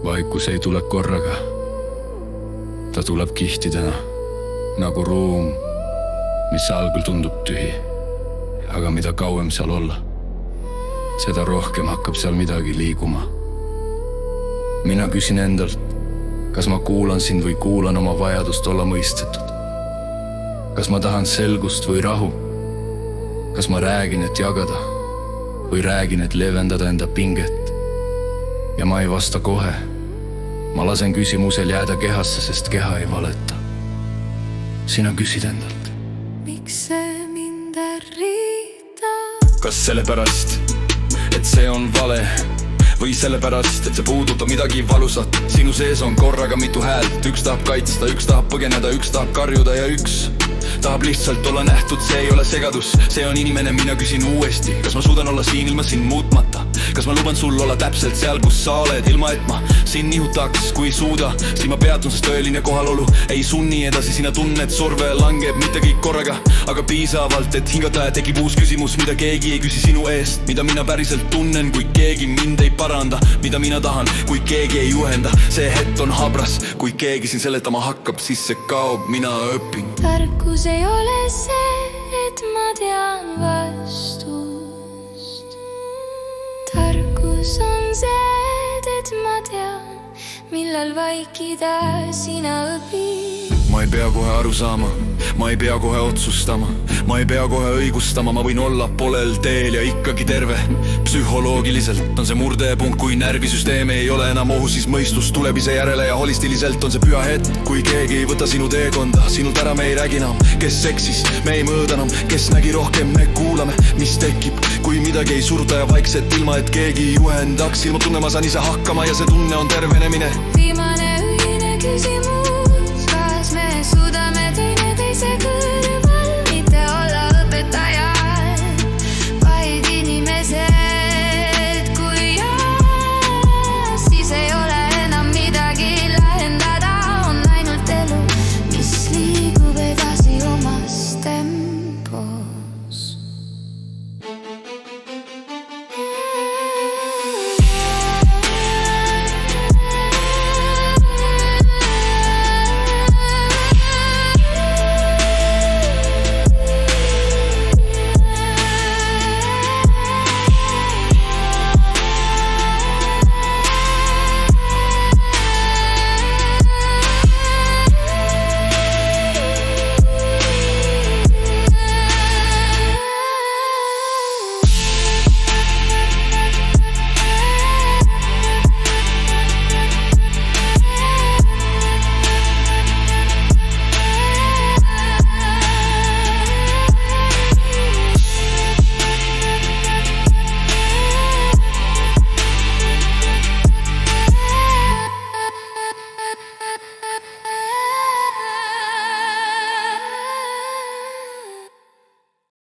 Vaikus ei tule korraga. Ta tuleb kihtidena, nagu ruum, mis algul tundub tühi. Aga mida kauem seal olla, seda rohkem hakkab seal midagi liiguma. Mina küsin endalt, kas ma kuulan sind või kuulan oma vajadust olla mõistetud. Kas ma tahan selgust või rahu? Kas ma räägin, et jagada või räägin, et leevendada enda pinget? Ja ma ei vasta kohe. Ma lasen küsimusel jääda kehasse, sest keha ei valeta. Sina küsid endalt. Miks see mind ärritab? Kas sellepärast, et see on vale? Või sellepärast, et see puudutab midagi valusat? Sinu sees on korraga mitu häält. Üks tahab kaitsta, üks tahab põgeneda, üks tahab karjuda ja üks tahab lihtsalt olla nähtud. See ei ole segadus, see on inimene. Mina küsin uuesti, kas ma suudan olla siin ilma sind muutmata? Kas ma luban sul olla täpselt seal, kus sa oled, ilma et ma sind nihutaks? Kui ei suuda, siis ma peatun, sest tõeline kohalolu ei sunni edasi. Sina tunned, surve langeb, mitte kõik korraga, aga piisavalt, et hingata ja tekib uus küsimus, mida keegi ei küsi sinu eest. Mida mina päriselt tunnen, kui keegi mind ei paranda? Mida mina tahan, kui keegi ei juhenda? See hetk on habras, kui keegi siin seletama hakkab, siis see kaob, mina õpin. Tarkus ei ole see, et ma tean vastust. Tarkus on see, et ma tean, millal vaikida, sina õpid. Ma ei pea kohe aru saama, ma ei pea kohe otsustama, ma ei pea kohe õigustama. Ma võin olla polel teel ja ikkagi terve. Psühholoogiliselt on see murdepunkt, kui närvisüsteem ei ole enam ohus, siis mõistus tuleb ise järele. Ja holistiliselt on see püha hetk, kui keegi ei võta sinu teekonda. Sinult ära me ei räägi enam, kes seksis, me ei mõõda enam. Kes nägi rohkem, me kuulame, mis tekib, kui midagi ei suruta ja vaikselt, ilma et keegi juhendaks. Ilma tunne ma saan ise hakkama ja see tunne on tervenemine. Viimane ühine küsimus.